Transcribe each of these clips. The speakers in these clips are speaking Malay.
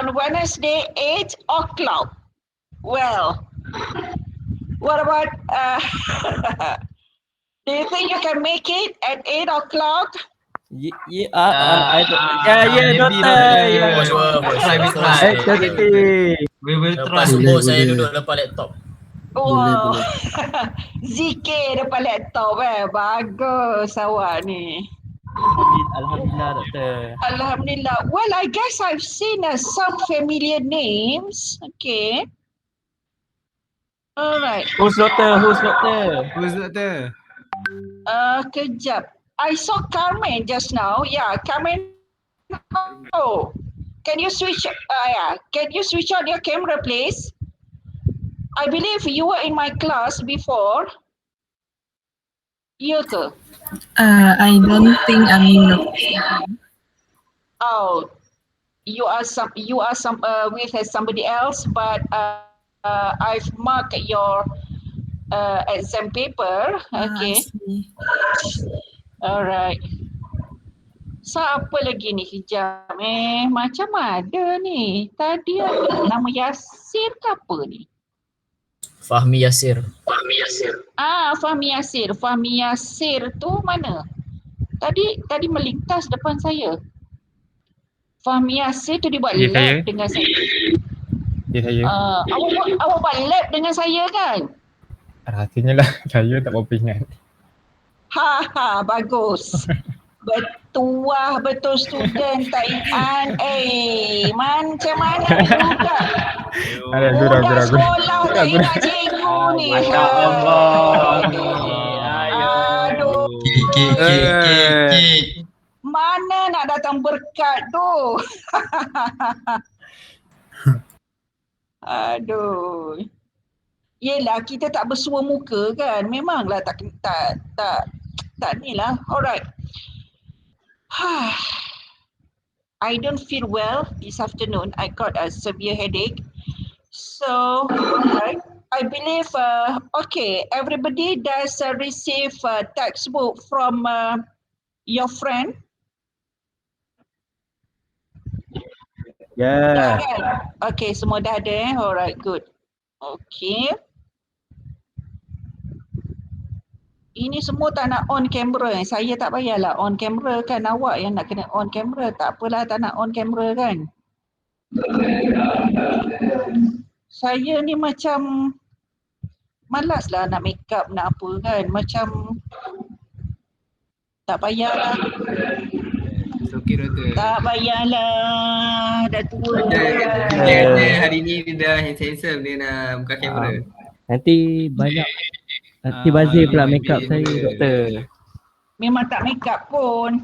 on Wednesday, 8 o'clock. Well, what about, do you think you can make it at 8 o'clock? Yeah, Maybe doktor. doktor. For Try, we sure. try. We will Lepas try. subuh saya duduk depan laptop. Wow. ZK depan laptop Bagus awak ni. Alhamdulillah doktor. Alhamdulillah. Well, I guess I've seen some familiar names. Okay. Alright. Who's doktor? Who's doktor? Kejap. I saw Carmen just now. Yeah, Carmen. Oh, can you switch? Can you switch on your camera, please? I believe you were in my class before. Ya ke? I don't think I'm in the. Oh, you are with somebody else, but I've marked your exam paper. Okay. Alright. Siapa lagi ni kejap macam ada ni. Tadi ada nama Yasir ke apa ni? Fahmi Yasir. Fahmi Yasir. Fahmi Yasir tu mana? Tadi melintas depan saya. Fahmi Yasir tu dia buat lab dengan saya. Ya saya. Awak buat lab dengan saya kan? Rahsianya lah saya tak berapa ingat. Bagus. Betuah betul student tak ingat. Macam mana juga? Budak sekolah tak ingat cikgu ni. Masya Allah. Aduh. Kik. Mana nak datang berkat tu? Aduh. Yelah, kita tak bersua muka kan. Memanglah tak ni lah. Alright. I don't feel well this afternoon. I got a severe headache. So, alright. I believe, okay, everybody does receive a textbook from your friend. Yeah. Okay, semua dah ada Alright, good. Okay. Ini semua tak nak on camera. Saya tak payahlah on camera kan. Awak yang nak kena on camera. Tak apalah tak nak on camera kan. Saya ni macam malaslah nak make up nak apa kan. Macam tak payahlah. Okay doktor. Tak payahlah. Dah tua. Dia hari ni dia dah handsome dia nak buka kamera. Nanti banyak. Nanti bazir pula make up saya doktor. Memang tak make up pun.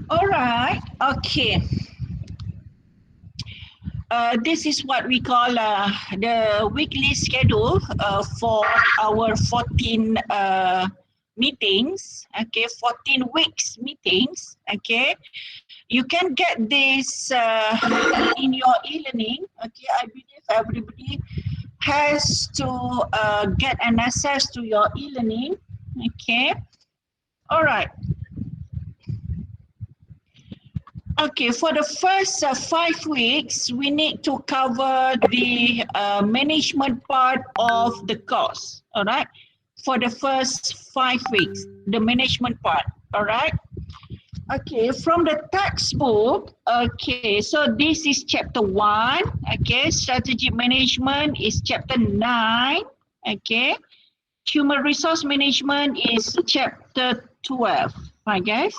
Alright, okay. This is what we call the weekly schedule for our 14 meetings. Okay, 14 weeks meetings. Okay, you can get this in your e-learning. Okay, I believe everybody has to get an access to your e-learning. Okay, all right. Okay, for the first 5 weeks, we need to cover the management part of the course. All right, for the first 5 weeks, the management part. All right. Okay, from the textbook, okay, so this is chapter 1, okay, strategic management is chapter 9, okay, human resource management is chapter 12, right guys?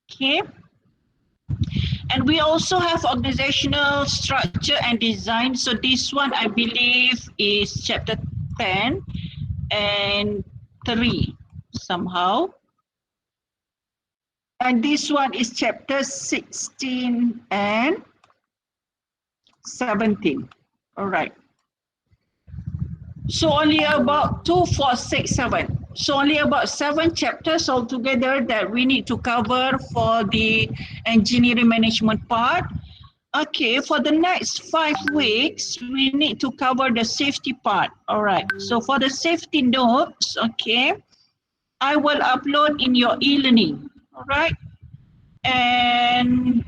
Okay, and we also have organizational structure and design, so this one I believe is chapter 10 and 3. Somehow, and this one is chapter 16 and 17. All right, so only about 2, 4, 6, 7, so only about 7 chapters altogether that we need to cover for the engineering management part. Okay, for the next 5 weeks we need to cover the safety part. All right, so for the safety notes, okay, I will upload in your e-learning, all right? And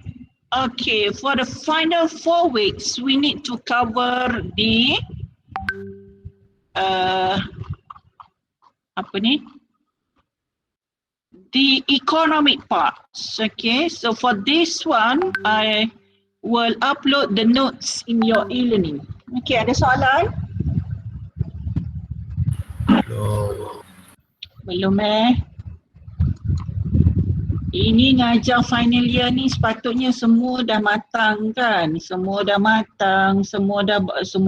Okay, for the final 4 weeks, we need to cover the apa ni? The economic parts. Okay, so for this one, I will upload the notes in your e-learning. Okay, ada soalan? Belum Ini ngajar final year ni sepatutnya semua dah matang kan? Semua dah matang, semua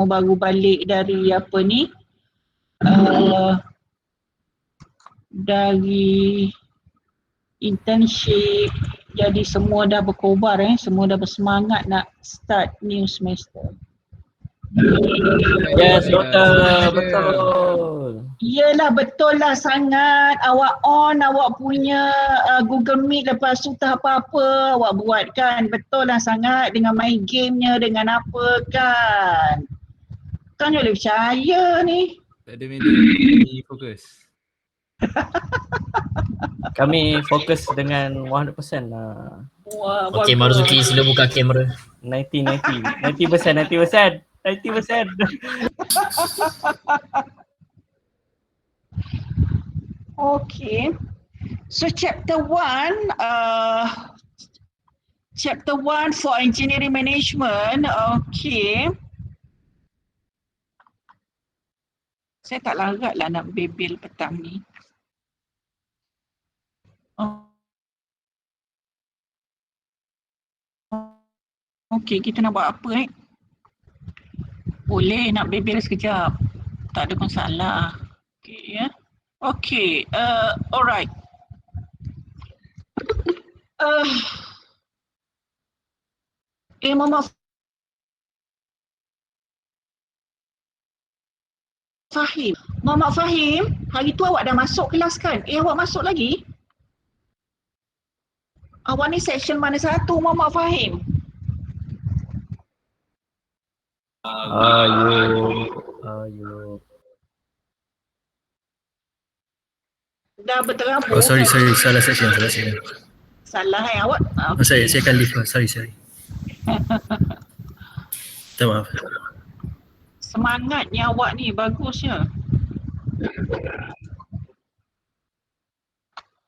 baru balik dari apa ni? Dari internship, jadi semua dah berkobar semua dah bersemangat nak start new semester. Yes, betul. Iyalah, betul lah sangat. Awak on awak punya Google Meet, lepas tu tak apa-apa awak buat kan. Betul lah sangat dengan main gamenya, dengan apa kan. Kan boleh percaya ni. Tak ada media, fokus. Kami fokus dengan 100% lah. Wah, Okay, Marzuki sila buka kamera. 90%. Okay. So chapter 1 for engineering management. Okay. Saya tak larat lah nak bebel petang ni. Okay, kita nak buat apa Boleh nak bebel sekejap. Tak ada masalah. Okay, ya. Okay, alright. Muhammad Fahim. Muhammad Fahim, hari tu awak dah masuk kelas kan? Awak masuk lagi? Awak ni section mana satu, Muhammad Fahim? Ayo. Dah berterabur. Oh sorry, salah section. Salah awak. Oh, saya akan leave. Sorry. Minta maaf. Semangatnya awak ni bagusnya.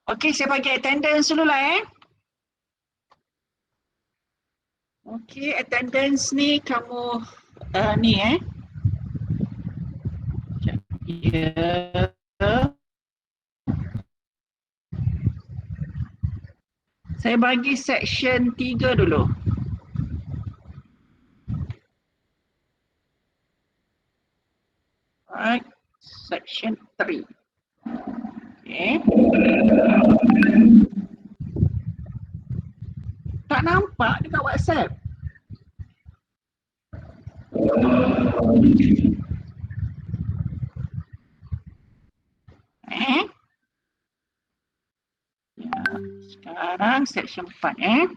Okey, saya bagi attendance dulu lah Okey, attendance ni kamu ni Ya. Saya bagi section 3 dulu. Alright, section 3. Okay. Tak nampak dekat WhatsApp. Ya, sekarang section 4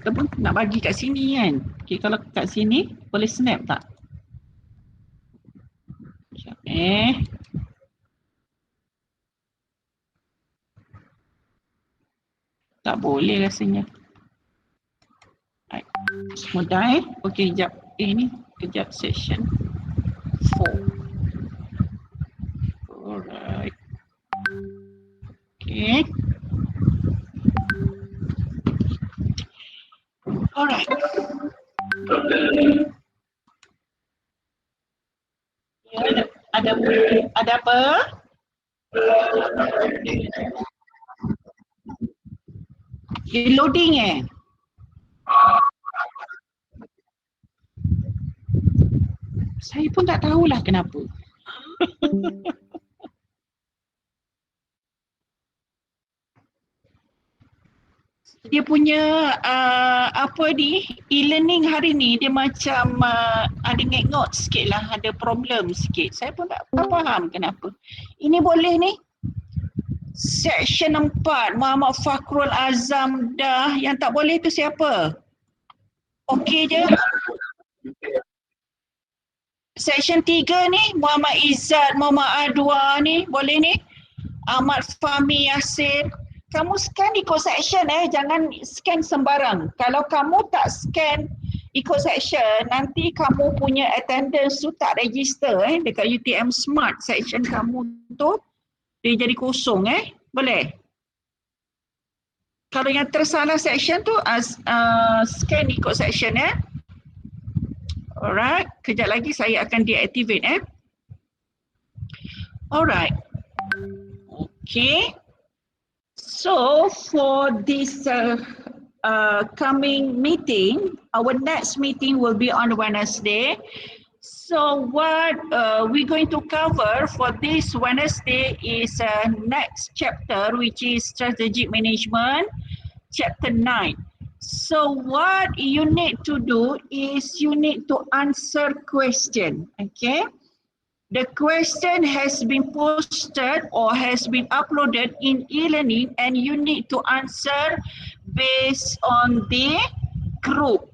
Kita pun nak bagi kat sini kan. Okay, kalau kat sini boleh snap tak? Sekejap Tak boleh rasanya. Right. Mudah Okay, kejap. Ni kejap section 4. Alright. Okay. Alright. Ya, ada apa? Loading Saya pun tak tahulah kenapa. Dia punya apa ni, e-learning hari ni dia macam ada ngengot sikit lah, ada problem sikit. Saya pun tak faham kenapa. Ini boleh ni. Section 4, Muhammad Fakhrul Azam dah. Yang tak boleh tu siapa? Okey je. Section 3 ni, Muhammad Izzat, Muhammad Adwa ni, boleh ni? Ahmad Fahmi Yasir, kamu scan ikut section jangan scan sembarang. Kalau kamu tak scan ikut section, nanti kamu punya attendance tu tak register dekat UTM Smart section kamu tu, dia jadi kosong boleh? Kalau yang tersalah section tu scan ikut section Alright, kejap lagi saya akan deactivate Alright. Okay. So for this coming meeting, our next meeting will be on Wednesday. So what we're going to cover for this Wednesday is next chapter, which is strategic management, chapter 9. So what you need to do is you need to answer question, okay? The question has been posted or has been uploaded in e-learning, and you need to answer based on the group.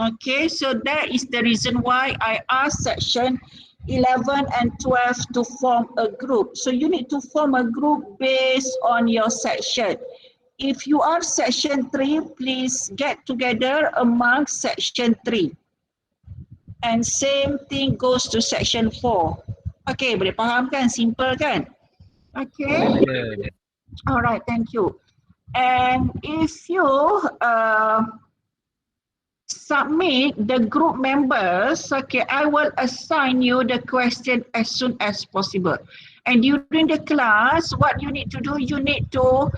Okay, so that is the reason why I asked section 11 and 12 to form a group. So you need to form a group based on your section. If you are section 3, please get together among section 3. And same thing goes to section 4. Okay, boleh faham kan? Simple kan? Okay. Alright, thank you. And if you submit the group members, okay, I will assign you the question as soon as possible. And during the class, what you need to do, you need to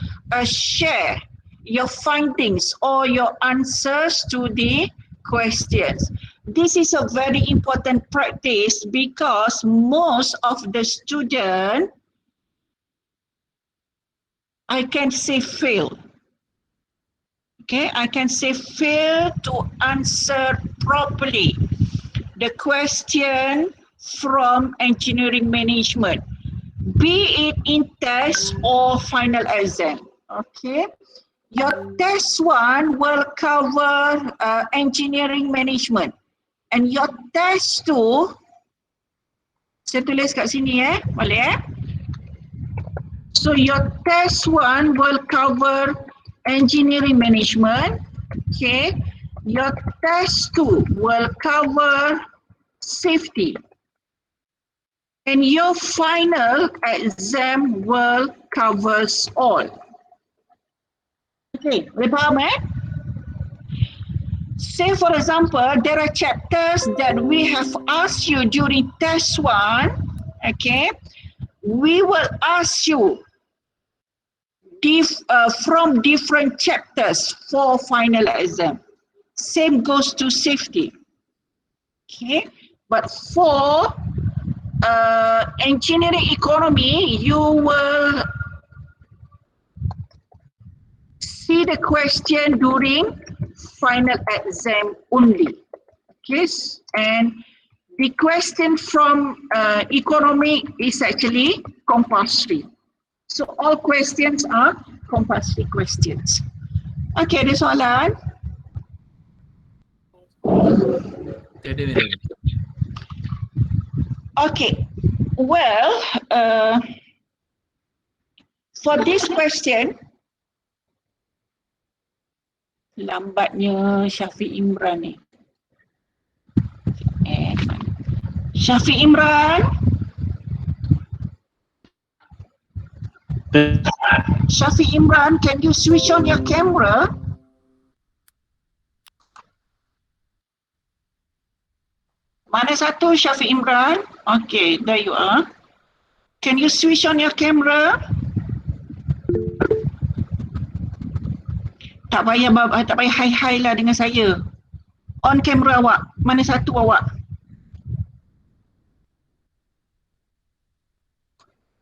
share your findings or your answers to the questions. This is a very important practice because most of the students, I can say fail. Okay, I can say fail to answer properly the question from engineering management, be it in test or final exam. Okay, your test 1 will cover engineering management, and your test 2, saya tulis kat sini boleh So your test 1 will cover engineering management, okay. Your test 2 will cover safety, and your final exam will covers all. Okay, boleh faham Say for example, there are chapters that we have asked you during test 1, okay. We will ask you from different chapters for final exam. Same goes to safety. Okay, but for engineering economy, you will see the question during final exam only. Okay, and the question from economy is actually compulsory. So all questions are compulsory questions. Okay, ada soalan? Tiada madam. Okay, well, for this question, lambatnya Syafiq Imran ni. Syafiq Imran? Syafiq Imran, can you switch on your camera? Mana satu Syafiq Imran? Okay, there you are. Can you switch on your camera? Tak payah hi-hi lah dengan saya. On camera awak. Mana satu awak?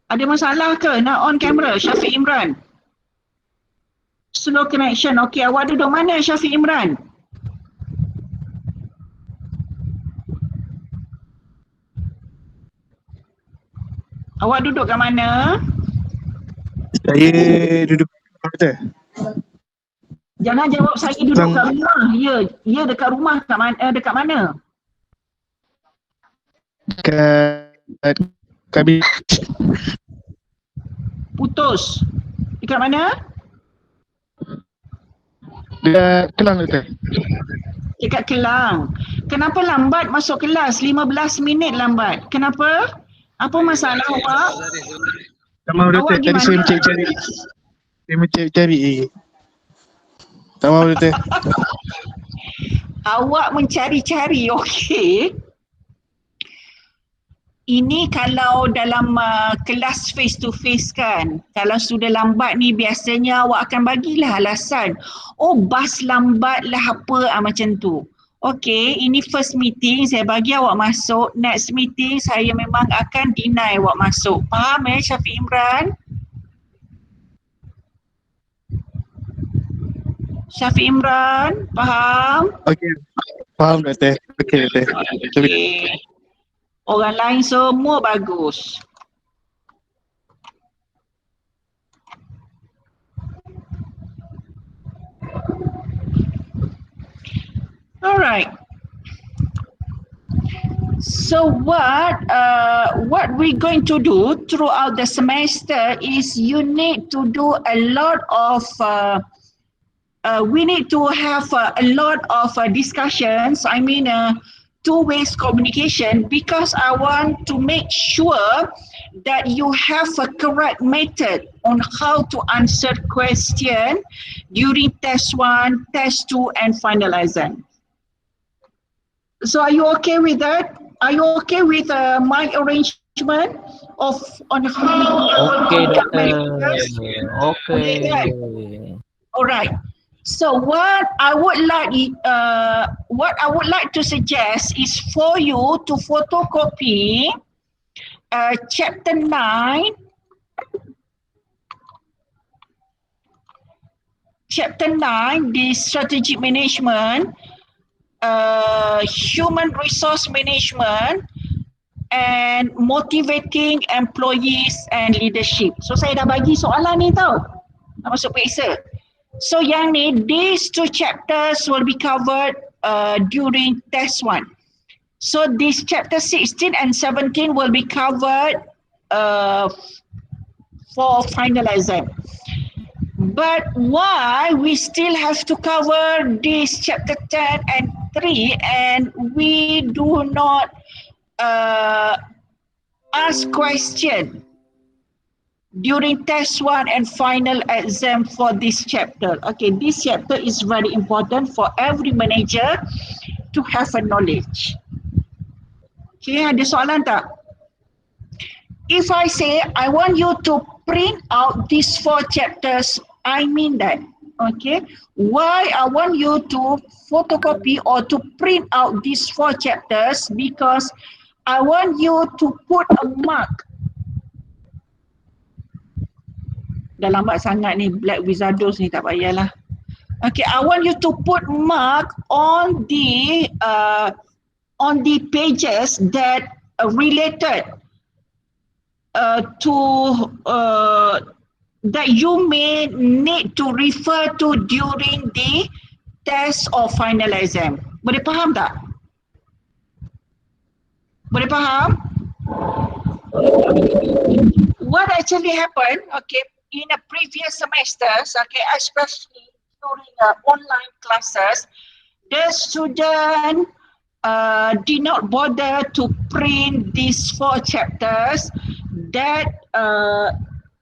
Ada masalah ke nak on camera Syafiq Imran? Slow connection. Okay, awak duduk mana Syafiq Imran? Awak duduk kat mana? Saya duduk kat Jangan jawab saya duduk kat rumah. Ya dekat rumah kat mana? Dekat mana? Dekat kabin. Putus. Dekat mana? Dia Kelang Doktor. Dekat Kelang. Kenapa lambat masuk kelas? 15 minit lambat. Kenapa? Apa masalah awak? Tak maaf Doktor, Awak tadi saya gimana? mencari-cari. Saya mencari-cari. Tak maaf Doktor. Awak mencari-cari, okey. Ini kalau dalam kelas face to face kan. Kalau sudah lambat ni biasanya awak akan bagilah alasan. Oh, bas lambat lah apa macam tu. Okey, ini first meeting saya bagi awak masuk. Next meeting saya memang akan deny awak masuk. Faham Syafiq Imran? Syafiq Imran, faham? Okey. Faham Doktor. Okey Doktor. Okey. Orang lain semua bagus. Alright. So what we're going to do throughout the semester is you need to do a lot of we need to have a lot of discussions. I mean, two-way communication, because I want to make sure that you have a correct method on how to answer question during test 1, test 2, and final exam. So are you okay with that? Are you okay with my arrangement of on how? Okay, Doktor. Okay, Okay. all right. So what I would like to suggest is for you to photocopy chapter 9, the strategic management, human resource management, and motivating employees and leadership. So saya dah bagi soalan ni tau, nak masuk periksa. So yang ni, these two chapters will be covered during test 1. So this chapter 16 and 17 will be covered for final exam. But why we still have to cover this chapter 10 and 3 and we do not ask question during test 1 and final exam for this chapter. Okay, this chapter is very important for every manager to have a knowledge. Okay, ada soalan tak? If I say I want you to print out these 4 chapters, I mean that. Okay, why I want you to photocopy or to print out these 4 chapters? Because I want you to put a mark. Dah lambat sangat ni, Black Wizardos ni, tak payahlah. Okay, I want you to put mark on the pages that related to that you may need to refer to during the test or final exam. Boleh faham tak? Boleh faham? What actually happened, okay, in a previous semesters, okay, especially during online classes, the student did not bother to print these 4 chapters. That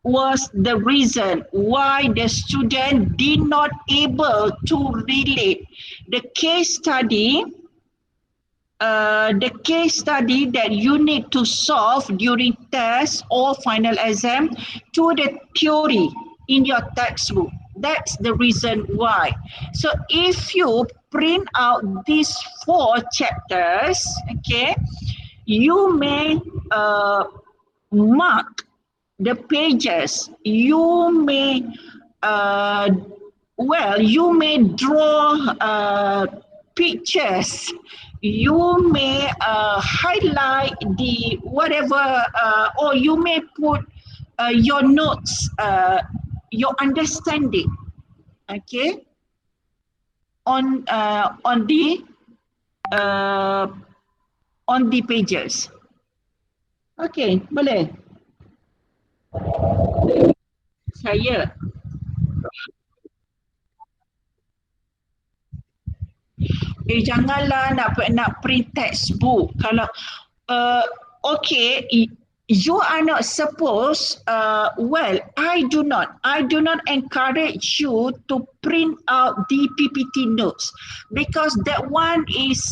was the reason why the student did not able to relate the case study that you need to solve during test or final exam to the theory in your textbook. That's the reason why. So if you print out these 4 chapters, okay, you may mark the pages. You may you may draw pictures. You may highlight the whatever, or you may put your notes, your understanding, okay, on the pages. Okay, boleh. saya. Janganlah nak print textbook. Kalau okay, you are not supposed, well, I do not encourage you to print out the PPT notes because that one is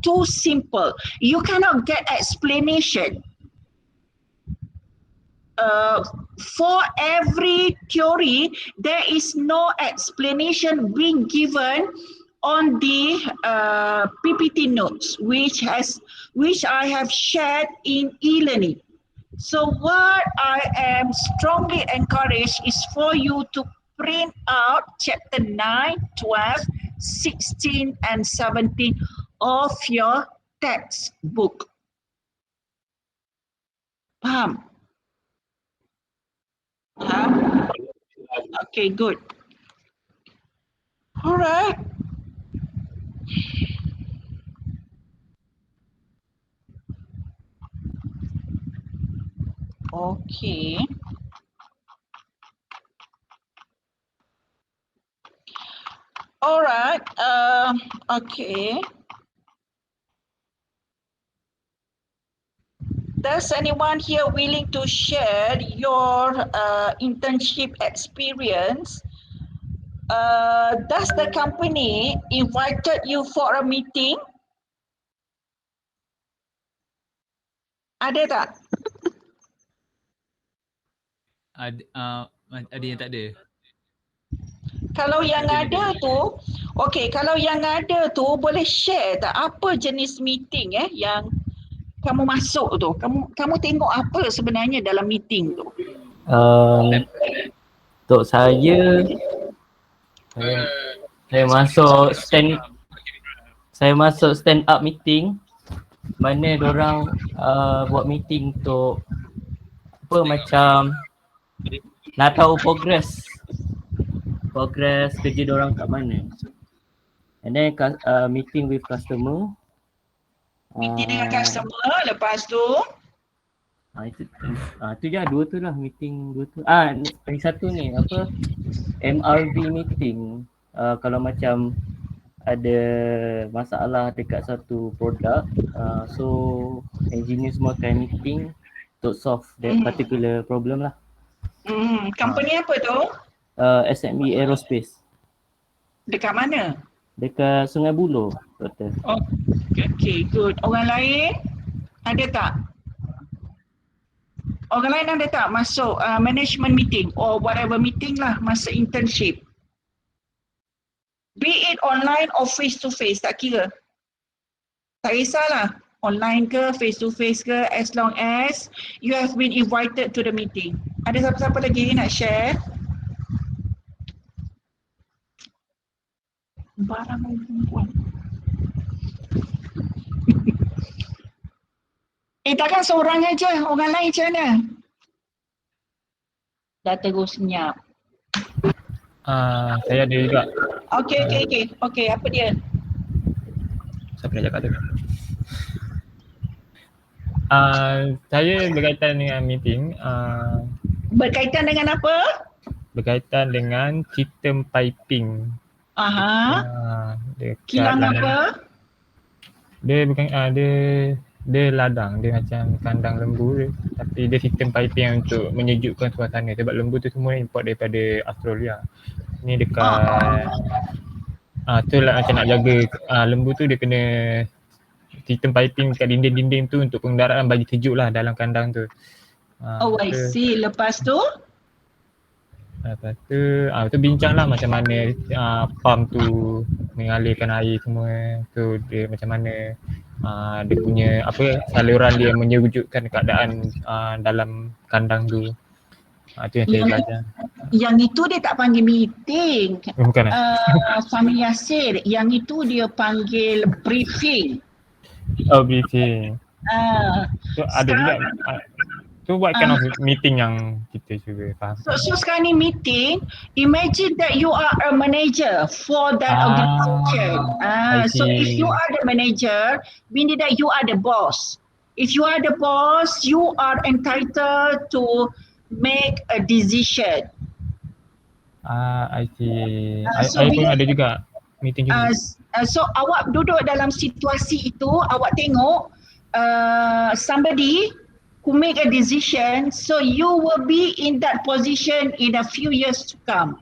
too simple. You cannot get explanation. For every theory, there is no explanation being given on the PPT notes, which I have shared in e-learning. So what I am strongly encouraged is for you to print out chapter 9, 12, 16 and 17 of your textbook. Faham? Okay, good. All right. Okay. All right. Okay. Does anyone here willing to share your internship experience? Does the company invited you for a meeting? Ada tak? Ada yang tak ada. Kalau yang ada tu, okay, kalau yang ada tu boleh share tak apa jenis meeting yang kamu masuk tu? Kamu tengok apa sebenarnya dalam meeting tu? Untuk saya masuk stand up meeting mana diorang buat meeting untuk apa macam nak tahu progress kerja diorang kat mana. And then meeting with customer. Meeting dengan customer, lepas tu itu je dua tu lah meeting dua tu. Lagi satu ni apa MRV meeting. Kalau macam ada masalah dekat satu produk, so engineer semua akan meeting untuk solve that particular problem lah. Company apa tu? SME Aerospace. Dekat mana? Dekat Sungai Buloh, Doktor. Oh, okay, good. Orang lain ada tak? Orang lain ada tak masuk management meeting or whatever meeting lah masa internship? Be it online or face to face, tak kira. Tak kisahlah, online ke, face to face ke, as long as you have been invited to the meeting. Ada siapa-siapa lagi nak share? Barang perempuan. Takkan seorang aja, orang lain macam mana? Dah terus senyap. Saya ada juga. Okay, apa dia? Siapa nak cakap tu? Saya berkaitan dengan meeting. Berkaitan dengan apa? Berkaitan dengan sistem piping. Kilang apa? Dia bukan dia ladang, dia macam kandang lembu tapi dia sistem piping untuk menyejukkan suasana sebab lembu tu semua import daripada Australia. Ni dekat tu lah macam nak jaga lembu tu, dia kena sistem piping kat dinding-dinding tu untuk pengendaraan bagi sejuk lah dalam kandang tu. I see. Lepas tu bincang lah macam mana pump tu mengalirkan air semua tu, dia macam mana dia punya saluran dia menyejukkan keadaan dalam kandang tu. Itu yang saya belajar. Yang itu dia tak panggil meeting. Bukan Fahmi Yasir, yang itu dia panggil briefing. Briefing. So ada juga tu buat kind of meeting yang kita juga faham. So sekarang ni meeting, imagine that you are a manager for that organization. So if you are the manager, meaning that you are the boss. If you are the boss, you are entitled to make a decision. I see. So I pun ada juga meeting juga. So awak duduk dalam situasi itu, awak tengok somebody who make a decision, so you will be in that position in a few years to come.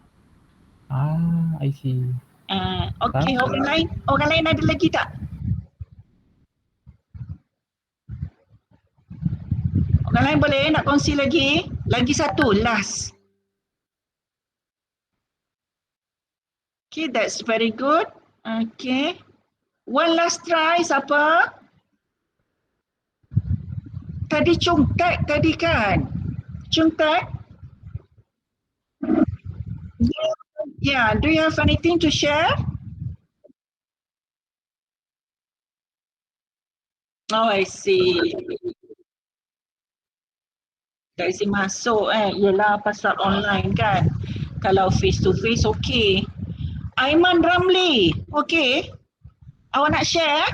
I see. Okay, orang lain ada lagi tak? Orang lain boleh nak kongsi lagi? Lagi satu, last. Okay, that's very good. Okay. One last try, siapa? Tadi Cungtat tadi kan? Cungtat? Yeah, do you have anything to share? Oh, I see. Tak isi masuk yelah pasal online kan. Kalau face to face okey. Aiman Ramli, okey. Awak nak share?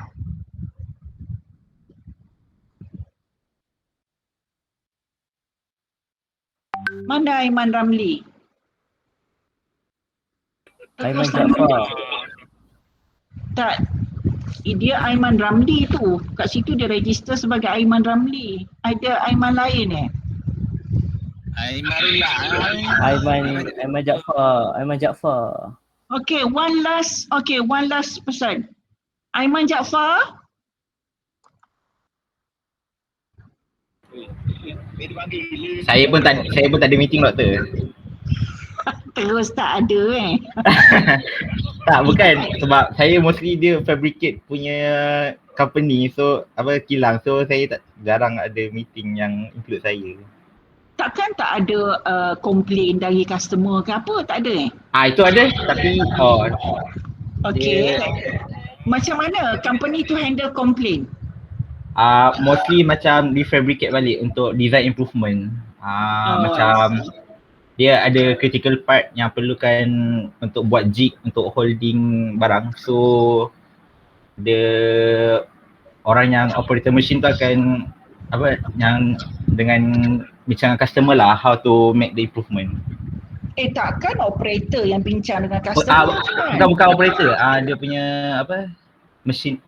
Mana Aiman Ramli? Aiman Jaafar. Tak. Dia Aiman Ramli tu. Kat situ dia register sebagai Aiman Ramli. Ada Aiman lain Aiman Jaafar. Okay, one last person. Aiman Jaafar. Saya pun tak ada meeting, doktor. Terus tak ada Tak, bukan. Sebab saya mostly dia fabricate punya company. So, kilang. So, saya jarang ada meeting yang include saya. Takkan tak ada komplain dari customer ke apa? Tak ada Itu ada. Tapi, Okay. Macam mana company tu handle complain? mostly macam di-fabricate balik untuk design improvement. Macam dia ada critical part yang perlukan untuk buat jig untuk holding barang. So orang yang operator machine tu akan yang dengan bincang dengan customer lah how to make the improvement. Takkan operator yang bincang dengan customer kan? Bukan operator. Dia punya mesin.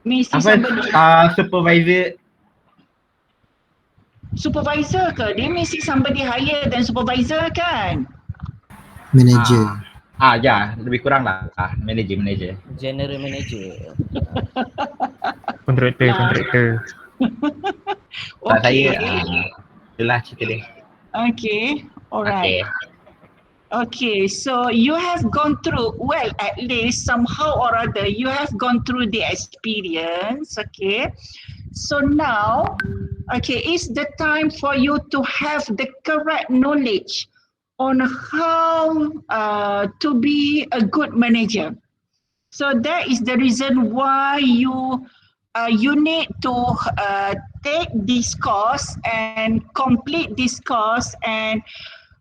Mesti somebody. Supervisor ke? Dia mesti somebody higher than supervisor kan? Manager. Ya, lebih kurang lah. Manager. General manager. Kontraktor. Tak, saya itulah cerita dia. Okay, alright. Okay, so you have gone through, well, at least somehow or other, you have gone through the experience, okay? So now, it's the time for you to have the correct knowledge on how to be a good manager. So that is the reason why you need to take this course and complete this course. And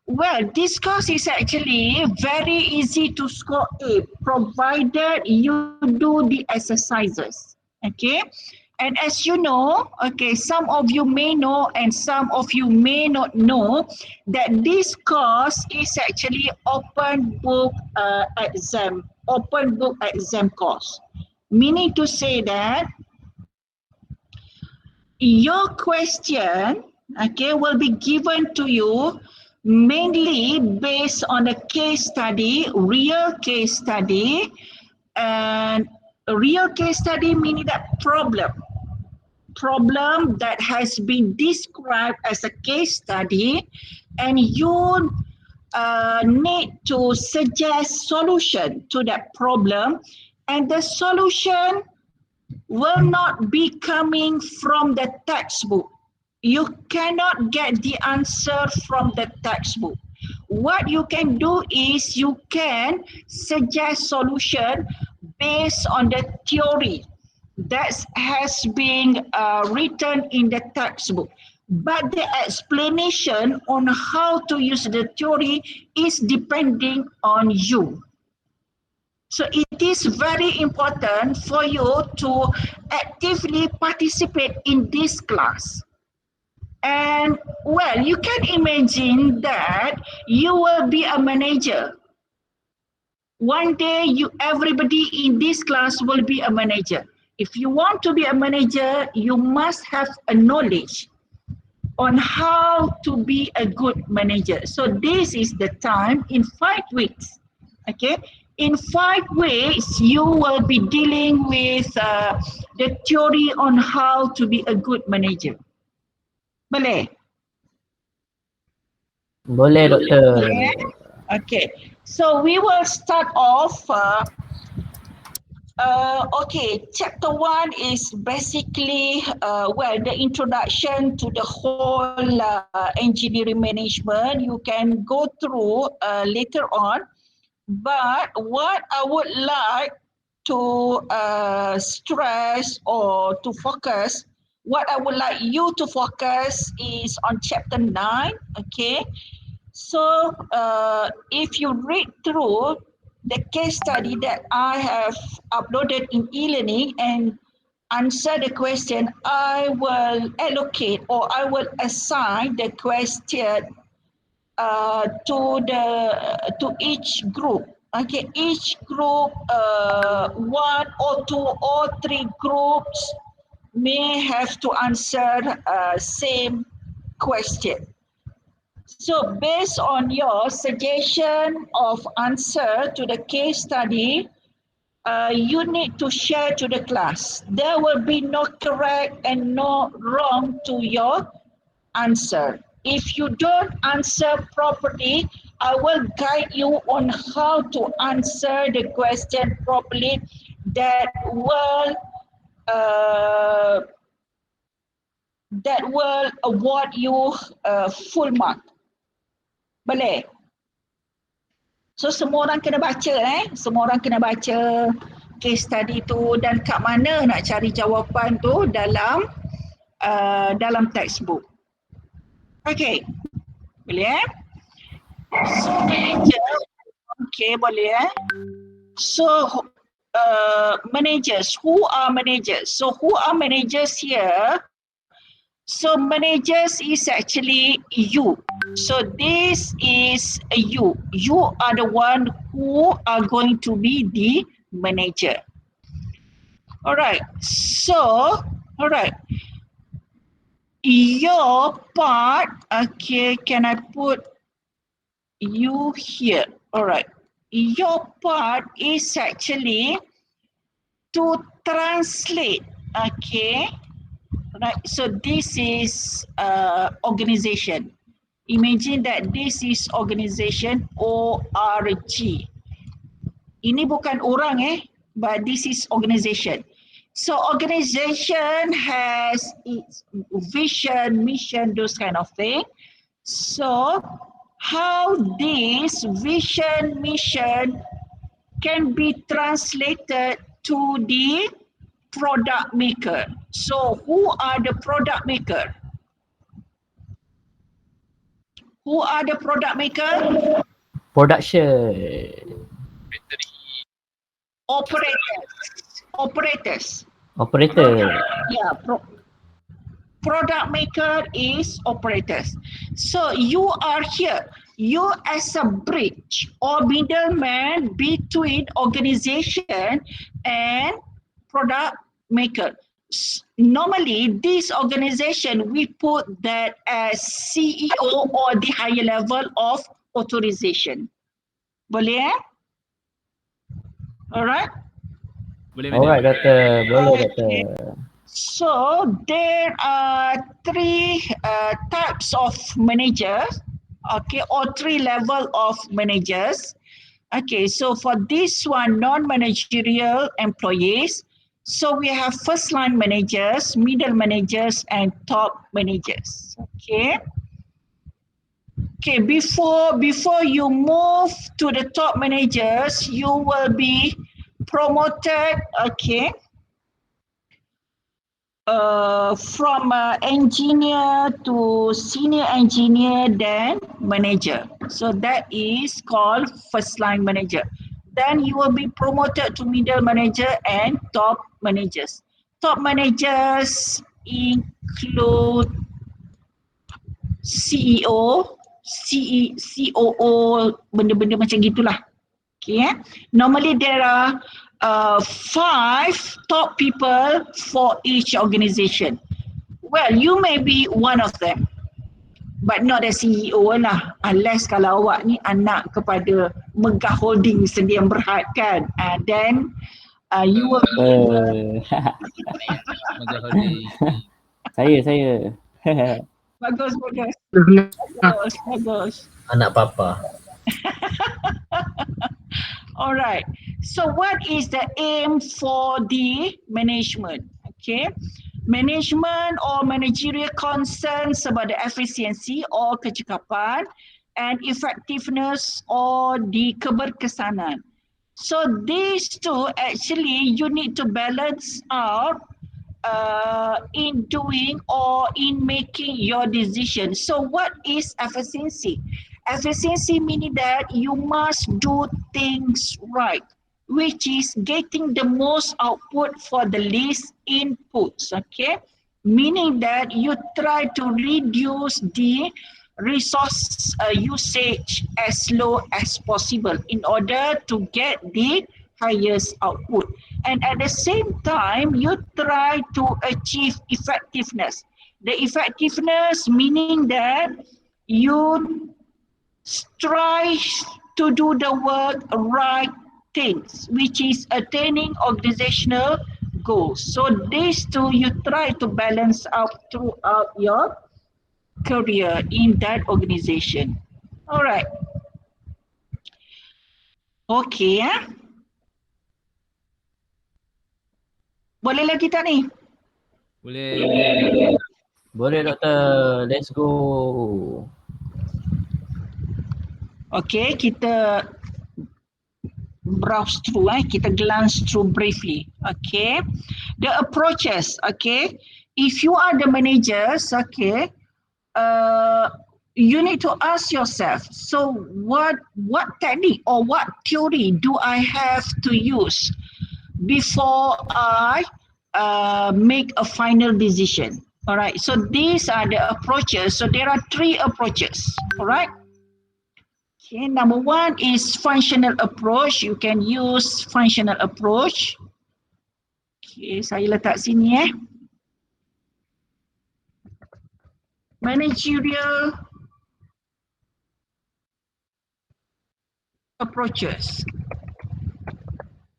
well, this course is actually very easy to score A, provided you do the exercises. Okay. And as you know, some of you may know and some of you may not know that this course is actually open book exam course. Meaning to say that your question, will be given to you mainly based on a case study, real case study, and a real case study meaning that problem that has been described as a case study, and you need to suggest solution to that problem, and the solution will not be coming from the textbook. You cannot get the answer from the textbook. What you can do is you can suggest solution based on the theory that has been written in the textbook. But the explanation on how to use the theory is depending on you. So it is very important for you to actively participate in this class. And well, you can imagine that you will be a manager. One day, everybody in this class will be a manager. If you want to be a manager, you must have a knowledge on how to be a good manager. So this is the time in 5 weeks. Okay, in 5 weeks, you will be dealing with the theory on how to be a good manager. Boleh? Boleh doktor. Okay, so we will start off. Okay, chapter 1 is basically the introduction to the whole engineering management. You can go through later on, but what I would like to stress or to focus, what I would like you to focus is on chapter 9. Okay, so if you read through the case study that I have uploaded in e-learning and answer the question, I will allocate or I will assign the question to each group. Okay, each group, 1 or 2 or 3 groups may have to answer same question. So based on your suggestion of answer to the case study, you need to share to the class. There will be no correct and no wrong to your answer. If you don't answer properly, I will guide you on how to answer the question properly that will award you full mark. Boleh? So semua orang kena baca semua orang kena baca case study tu dan kat mana nak cari jawapan tu dalam textbook. Okay. Boleh So manager, okay boleh So managers, who are managers? So who are managers here? So managers is actually you. So this is you. You are the one who are going to be the manager. All right. So, all right. Your part, okay, can I put you here? All right. Your part is actually to translate, okay? Right, so this is organization. Imagine that this is organization ORG. Ini bukan orang but this is organization. So organization has its vision, mission, those kind of thing. So how this vision, mission can be translated to the product maker. So who are the product maker? Who are the product maker? Production. Operators. Operator. Yeah, product maker is operators. So you are here. You as a bridge or middleman between organization and product maker. Normally, this organization, we put that as CEO or the higher level of authorization. Boleh Alright? Alright, doktor. Boleh, doktor. So, there are 3 types of managers, okay, or 3 level of managers. Okay, so for this one, non-managerial employees, so we have first line managers, middle managers, and top managers. Okay. Okay, before you move to the top managers, you will be promoted, okay, from engineer to senior engineer, then manager. So that is called first line manager. Then you will be promoted to middle manager and top managers. Top managers include CEO, COO, benda-benda macam gitulah. Okay, normally there are 5 top people for each organization. Well, you may be one of them, but not the CEO lah, unless kalau awak ni anak kepada Megah Holding Sdn Bhd kan, then you will Megah Holding. Saya. bagus. Anak papa. Alright, so what is the aim for the management? Okay, management or managerial concerns about the efficiency or kecekapan and effectiveness or the keberkesanan. So these two actually you need to balance out in doing or in making your decision. So what is efficiency? Efficiency meaning that you must do things right, which is getting the most output for the least inputs, okay? Meaning that you try to reduce the resource usage as low as possible in order to get the highest output. And at the same time, you try to achieve effectiveness. The effectiveness meaning that you strive to do the work right things, which is attaining organizational goals. So these two you try to balance out throughout your career in that organization. All right. Okay, boleh lagi tak ni? Boleh. Boleh doktor, let's go. Okay, kita browse through, kita glance through briefly. Okay, the approaches. Okay, if you are the managers, okay, you need to ask yourself, so what technique or what theory do I have to use before I make a final decision? All right, so these are the approaches. So there are 3 approaches. All right. Okay, number 1 is functional approach. You can use functional approach. Okay, saya letak sini Managerial approaches.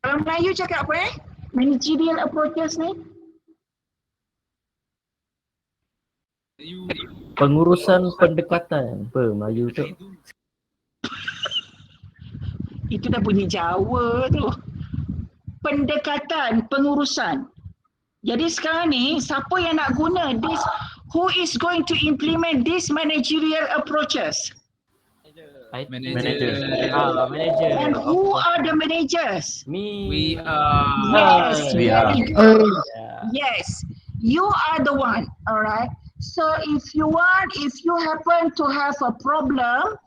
Kalau Melayu cakap apa Managerial approaches ni? Pengurusan pendekatan. Apa Melayu tu? Itu dah bunyi Jawa tu. Pendekatan, pengurusan. Jadi sekarang ni siapa yang nak guna this, who is going to implement these managerial approaches? Manager. Manager. And who are the managers? Me. We are. Yes, We are. very good. Yeah. Yes, you are the one. All right. So if you happen to have a problem,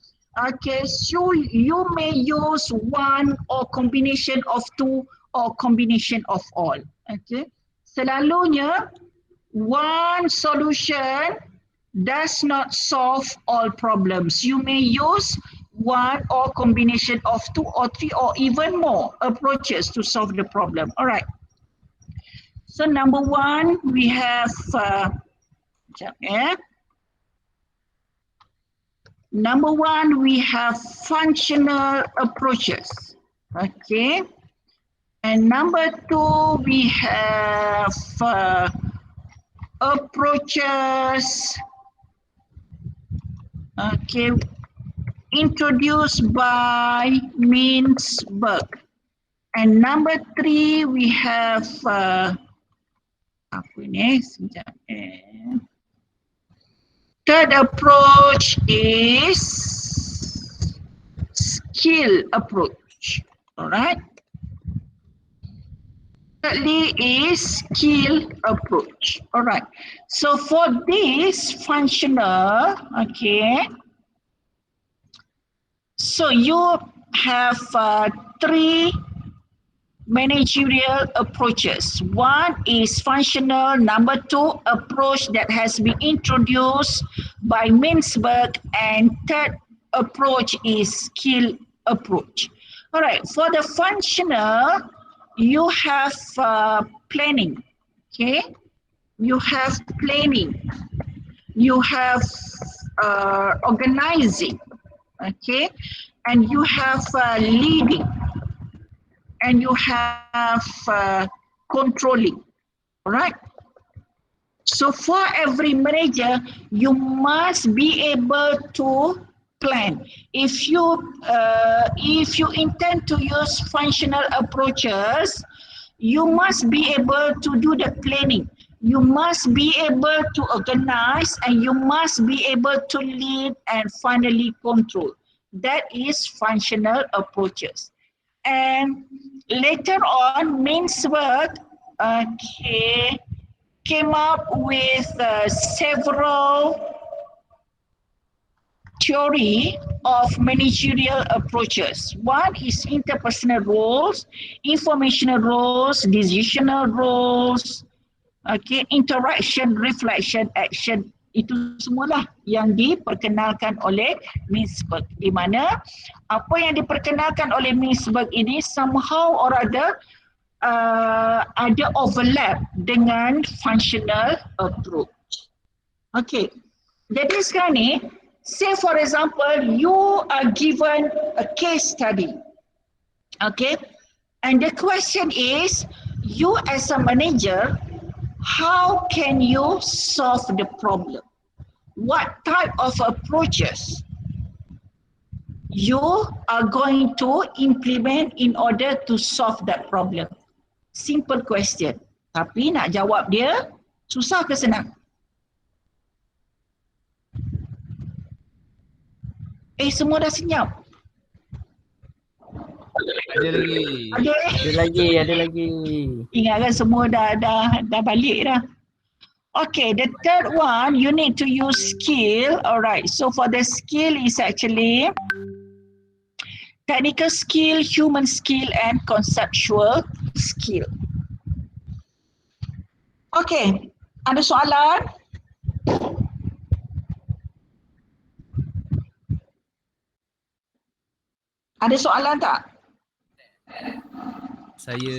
okay, so you may use one or combination of 2 or combination of all. Okay. Selalunya one solution does not solve all problems. You may use one or combination of 2 or 3 or even more approaches to solve the problem. All right. So number 1, we have number 1, we have functional approaches. Okay. And number 2, we have approaches, okay, introduced by Mintzberg. And number 3, we have third approach is skill approach. All right. Thirdly is skill approach. All right. So for this functional, okay, so you have 3 managerial approaches. One is functional, number two, approach that has been introduced by Mintzberg, and third approach is skill approach. All right, for the functional, you have planning, okay? You have planning, you have organizing, okay? And you have leading, and you have controlling, all right? So for every manager, you must be able to plan. If you intend to use functional approaches, you must be able to do the planning. You must be able to organize, and you must be able to lead and finally control. That is functional approaches. And later on, Mintzberg came up with several theory of managerial approaches. One is interpersonal roles, informational roles, decisional roles, okay, interaction, reflection, action. Itu semualah yang diperkenalkan oleh Mintzberg, di mana apa yang diperkenalkan oleh Mintzberg ini somehow or other ada overlap dengan functional approach. Okay, jadi sekarang ni, say for example, you are given a case study, okay, and the question is, you as a manager, how can you solve the problem? What type of approaches you are going to implement in order to solve that problem? Simple question. Tapi nak jawab dia susah ke senang? Semua dah senyap. Ada lagi. Ingatkan semua dah balik dah. Okay, the third one, you need to use skill. Alright, so for the skill is actually technical skill, human skill, and conceptual skill. Okay, ada soalan? Ada soalan tak? Saya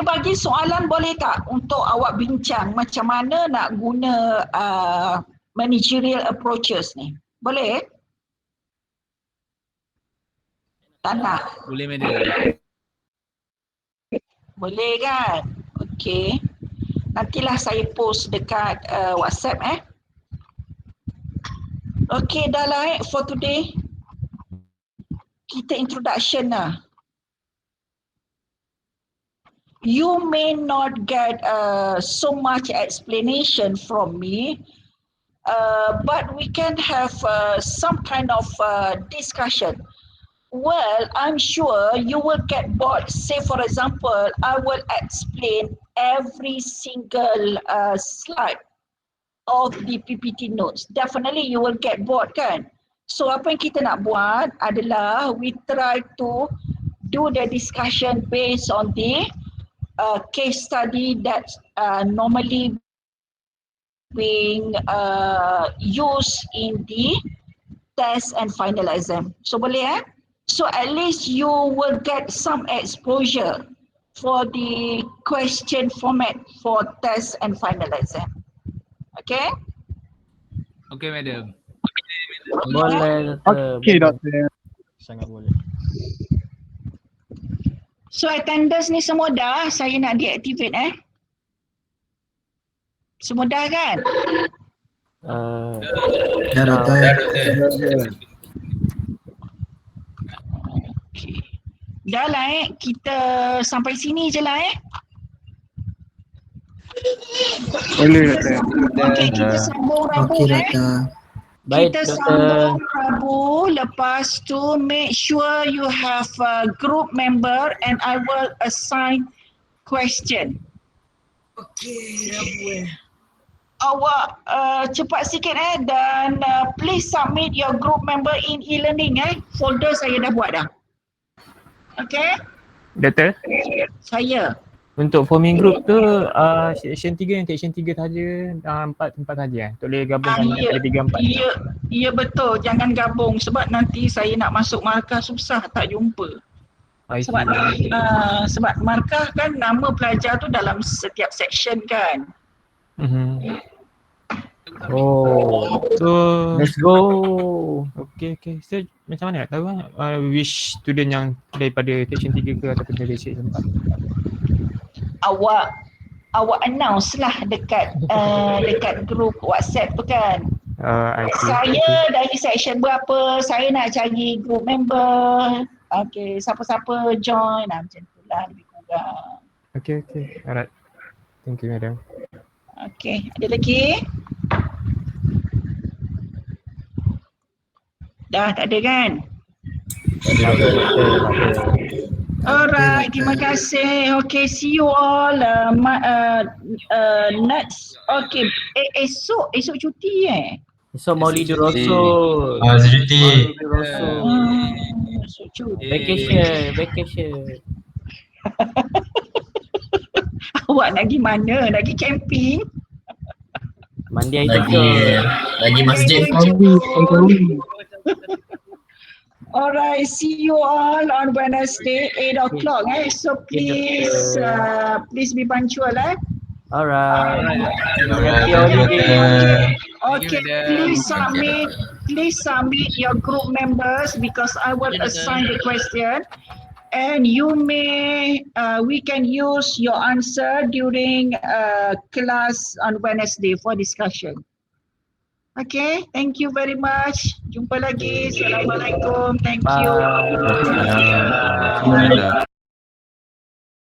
bagi soalan boleh tak untuk awak bincang macam mana nak guna managerial approaches ni? Boleh? Tak nak? boleh madam. Boleh kan? Okey. Nantilah saya post dekat WhatsApp Okey, dah lah for today. Kita introduction lah. You may not get so much explanation from me, but we can have some kind of discussion. Well, I'm sure you will get bored. Say for example, I will explain every single slide of the PPT notes. Definitely you will get bored kan? So apa yang kita nak buat adalah we try to do the discussion based on the case study that normally being used in the test and final exam. So boleh So at least you will get some exposure for the question format for test and final exam. Okay? Okay madam. Boleh. Okay, doktor. Sangat boleh. So attendance ni semua dah, saya nak deactivate Semua dah kan? Dah doktor. Okay. Dah lah kita sampai sini je lah Boleh doktor. Okay, kita sambung Rabu Okey doktor. Baik Kita doktor. sambung Rabu, lepas tu make sure you have a group member and I will assign question. Awak cepat sikit dan please submit your group member in e-learning folder saya dah buat dah. Okay? Doktor, Saya. untuk forming group tu section 3 untuk section 3 saja, 4 tempat saja. Tak boleh gabungkan Ya, daripada 3 4. ya betul, jangan gabung sebab nanti saya nak masuk markah susah tak jumpa. Sebab markah kan nama pelajar tu dalam setiap section kan. Oh, so Let's go. okay. So macam mana nak tahu which student yang daripada section 3 ke ataupun dari section 4? Awak announce lah dekat dekat grup WhatsApp tu kan. Saya dari section berapa, saya nak cari group member. Okay, siapa-siapa join macam tu lah lebih kurang. Okay. Alright. Thank you, madam. Okay, ada lagi? Dah tak ada kan? Alright, terima kasih. Okay, see you all. Next. Okay, esok cuti Esok Maulidur Rasul. cuti. Esok cuti. Vacation. Awak nak pergi mana? Nak pergi camping? Mandi air terjun. Lagi masjid. Alright, see you all on Wednesday 8 o'clock. So please be punctual. Alright. Okay, please submit your group members because I will assign the question, and we can use your answer during class on Wednesday for discussion. Okay, thank you very much. Jumpa lagi. Assalamualaikum. Thank you. Bye.